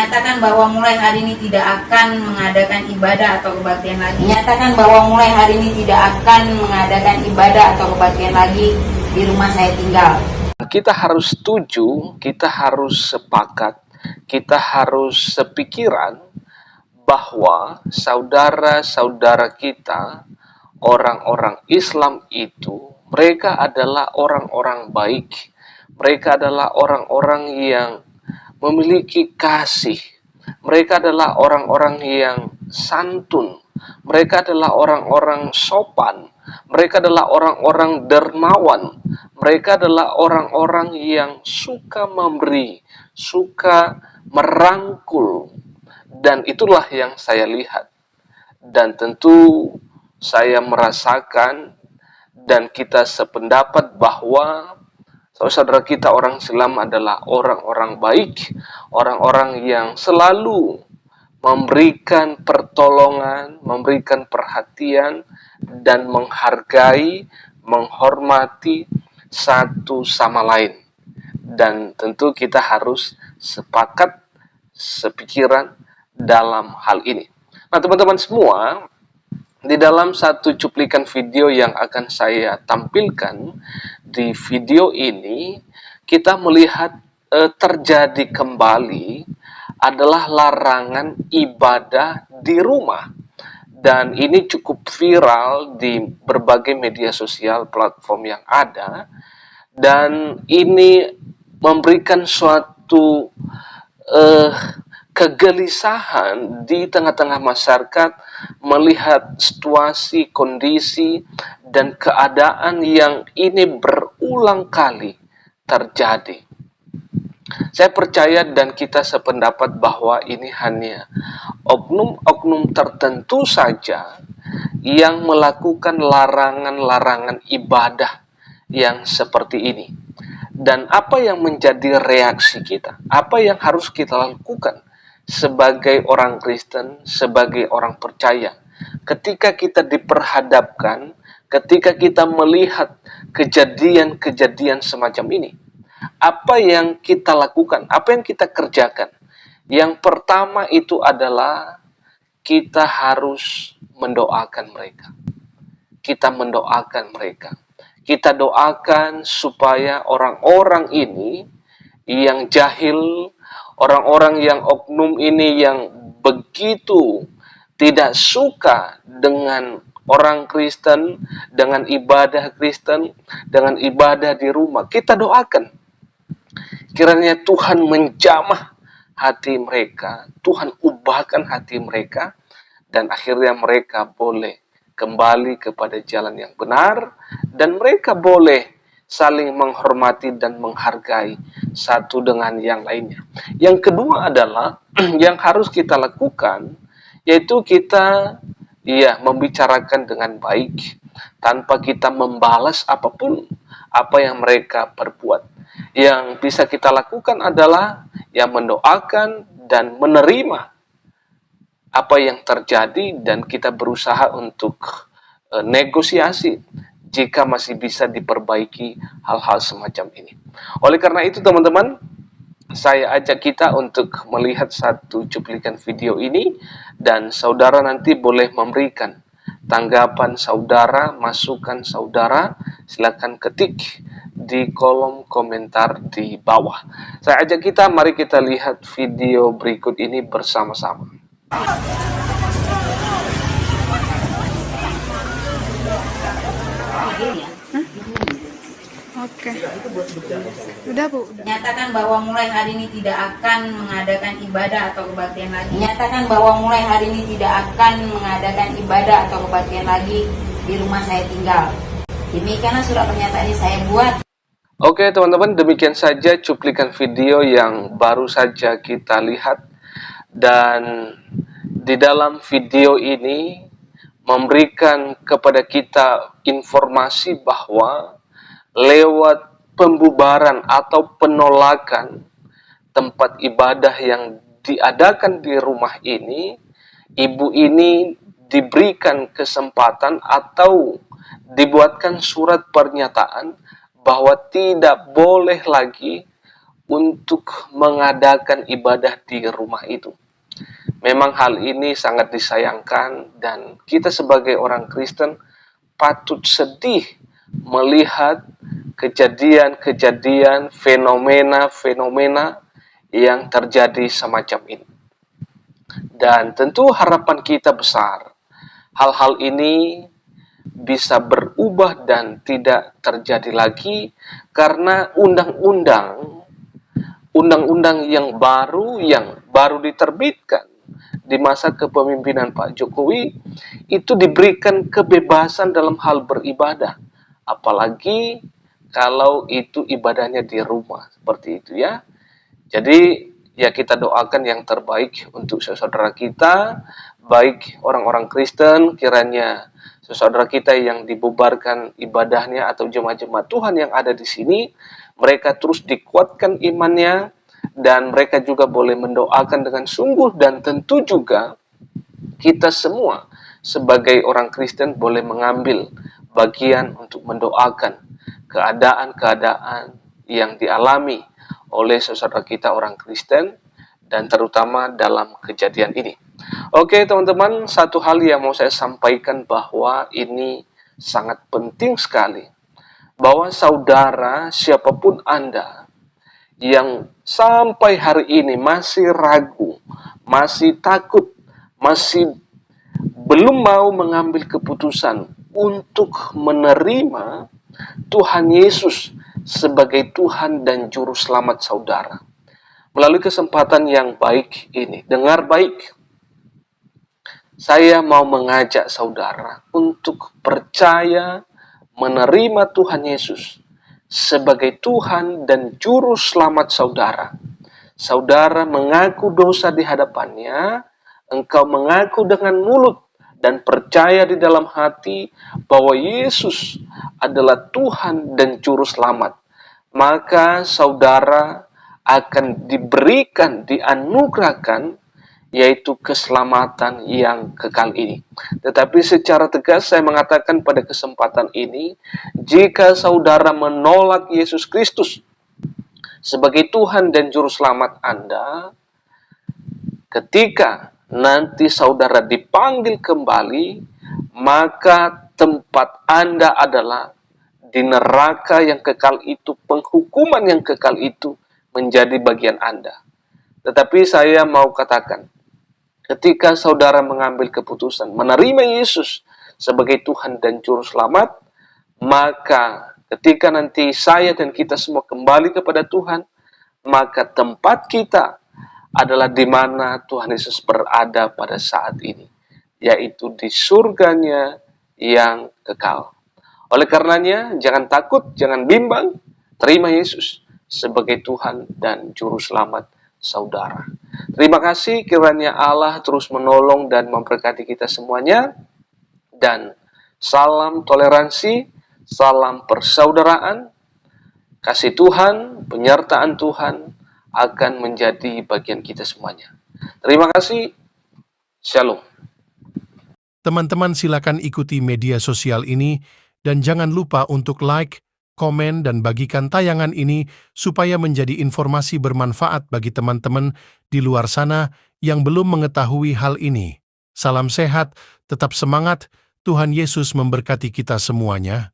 Menyatakan bahwa mulai hari ini tidak akan mengadakan ibadah atau kebaktian lagi. Menyatakan bahwa mulai hari ini tidak akan mengadakan ibadah atau kebaktian lagi di rumah saya tinggal. Kita harus setuju, kita harus sepakat, kita harus sepikiran bahwa saudara-saudara kita, orang-orang Islam itu, mereka adalah orang-orang baik. Mereka adalah orang-orang yang memiliki kasih. Mereka adalah orang-orang yang santun. Mereka adalah orang-orang sopan. Mereka adalah orang-orang dermawan. Mereka adalah orang-orang yang suka memberi, suka merangkul. Dan itulah yang saya lihat. Dan tentu saya merasakan dan kita sependapat bahwa saudara kita orang Islam adalah orang-orang baik, orang-orang yang selalu memberikan pertolongan, memberikan perhatian, dan menghargai, menghormati satu sama lain. Dan tentu kita harus sepakat, sepikiran dalam hal ini. Nah, teman-teman semua, di dalam satu cuplikan video yang akan saya tampilkan di video ini, kita melihat terjadi kembali adalah larangan ibadah di rumah. Dan ini cukup viral di berbagai media sosial platform yang ada. Dan ini memberikan suatu kegelisahan di tengah-tengah masyarakat melihat situasi, kondisi, dan keadaan yang ini berulang kali terjadi. Saya percaya dan kita sependapat bahwa ini hanya oknum-oknum tertentu saja yang melakukan larangan-larangan ibadah yang seperti ini. Dan apa yang menjadi reaksi kita? Apa yang harus kita lakukan sebagai orang Kristen, sebagai orang percaya, ketika kita diperhadapkan, ketika kita melihat kejadian-kejadian semacam ini? Apa yang kita lakukan? Apa yang kita kerjakan? Yang pertama itu adalah kita harus mendoakan mereka. Kita mendoakan mereka. Kita doakan supaya orang-orang ini yang jahil, orang-orang yang oknum ini yang begitu tidak suka dengan orang Kristen, dengan ibadah Kristen, dengan ibadah di rumah, kita doakan. Kiranya Tuhan menjamah hati mereka, Tuhan ubahkan hati mereka, dan akhirnya mereka boleh kembali kepada jalan yang benar, dan mereka boleh saling menghormati dan menghargai satu dengan yang lainnya. Yang kedua adalah yang harus kita lakukan, yaitu kita membicarakan dengan baik tanpa kita membalas apapun apa yang mereka perbuat. Yang bisa kita lakukan adalah mendoakan dan menerima apa yang terjadi, dan kita berusaha untuk negosiasi jika masih bisa diperbaiki hal-hal semacam ini. Oleh karena itu teman-teman, saya ajak kita untuk melihat satu cuplikan video ini, dan saudara nanti boleh memberikan tanggapan saudara, masukan saudara, silakan ketik di kolom komentar di bawah. Saya ajak kita, mari kita lihat video berikut ini bersama-sama. Oke. Udah, Bu. Menyatakan bahwa mulai hari ini tidak akan mengadakan ibadah atau kebaktian lagi. Menyatakan bahwa mulai hari ini tidak akan mengadakan ibadah atau kebaktian lagi di rumah saya tinggal. Demikianlah surat pernyataan ini saya buat. Oke teman-teman, demikian saja cuplikan video yang baru saja kita lihat. Dan di dalam video ini memberikan kepada kita informasi bahwa lewat pembubaran atau penolakan tempat ibadah yang diadakan di rumah ini, ibu ini diberikan kesempatan atau dibuatkan surat pernyataan bahwa tidak boleh lagi untuk mengadakan ibadah di rumah itu. Memang hal ini sangat disayangkan dan kita sebagai orang Kristen patut sedih melihat kejadian-kejadian, fenomena-fenomena yang terjadi semacam ini. Dan tentu harapan kita besar, hal-hal ini bisa berubah dan tidak terjadi lagi karena undang-undang yang baru diterbitkan di masa kepemimpinan Pak Jokowi itu diberikan kebebasan dalam hal beribadah, apalagi kalau itu ibadahnya di rumah seperti itu ya. Jadi ya kita doakan yang terbaik untuk saudara kita, baik orang-orang Kristen, kiranya saudara kita yang dibubarkan ibadahnya atau jemaat-jemaat Tuhan yang ada di sini, mereka terus dikuatkan imannya, dan mereka juga boleh mendoakan dengan sungguh, dan tentu juga kita semua sebagai orang Kristen boleh mengambil bagian untuk mendoakan keadaan-keadaan yang dialami oleh saudara kita orang Kristen, dan terutama dalam kejadian ini. Oke teman-teman, satu hal yang mau saya sampaikan bahwa ini sangat penting sekali, bahwa saudara siapapun Anda yang sampai hari ini masih ragu, masih takut, masih belum mau mengambil keputusan untuk menerima Tuhan Yesus sebagai Tuhan dan Juru Selamat saudara. Melalui kesempatan yang baik ini, dengar baik, saya mau mengajak saudara untuk percaya menerima Tuhan Yesus sebagai Tuhan dan Juru Selamat saudara. Saudara mengaku dosa di hadapannya, engkau mengaku dengan mulut dan percaya di dalam hati bahwa Yesus adalah Tuhan dan Juru Selamat, maka saudara akan diberikan, dianugerahkan, yaitu keselamatan yang kekal ini. Tetapi secara tegas saya mengatakan pada kesempatan ini, jika saudara menolak Yesus Kristus sebagai Tuhan dan Juru Selamat Anda, ketika nanti saudara dipanggil kembali, maka tempat Anda adalah di neraka yang kekal itu, penghukuman yang kekal itu menjadi bagian Anda. Tetapi saya mau katakan, ketika saudara mengambil keputusan menerima Yesus sebagai Tuhan dan Juru Selamat, maka ketika nanti saya dan kita semua kembali kepada Tuhan, maka tempat kita adalah di mana Tuhan Yesus berada pada saat ini, yaitu di surganya yang kekal. Oleh karenanya, jangan takut, jangan bimbang, terima Yesus sebagai Tuhan dan Juru Selamat saudara. Terima kasih, kiranya Allah terus menolong dan memberkati kita semuanya, dan salam toleransi, salam persaudaraan, kasih Tuhan, penyertaan Tuhan akan menjadi bagian kita semuanya. Terima kasih, Shalom. Teman-teman silakan ikuti media sosial ini dan jangan lupa untuk like, komen, dan bagikan tayangan ini supaya menjadi informasi bermanfaat bagi teman-teman di luar sana yang belum mengetahui hal ini. Salam sehat, tetap semangat, Tuhan Yesus memberkati kita semuanya.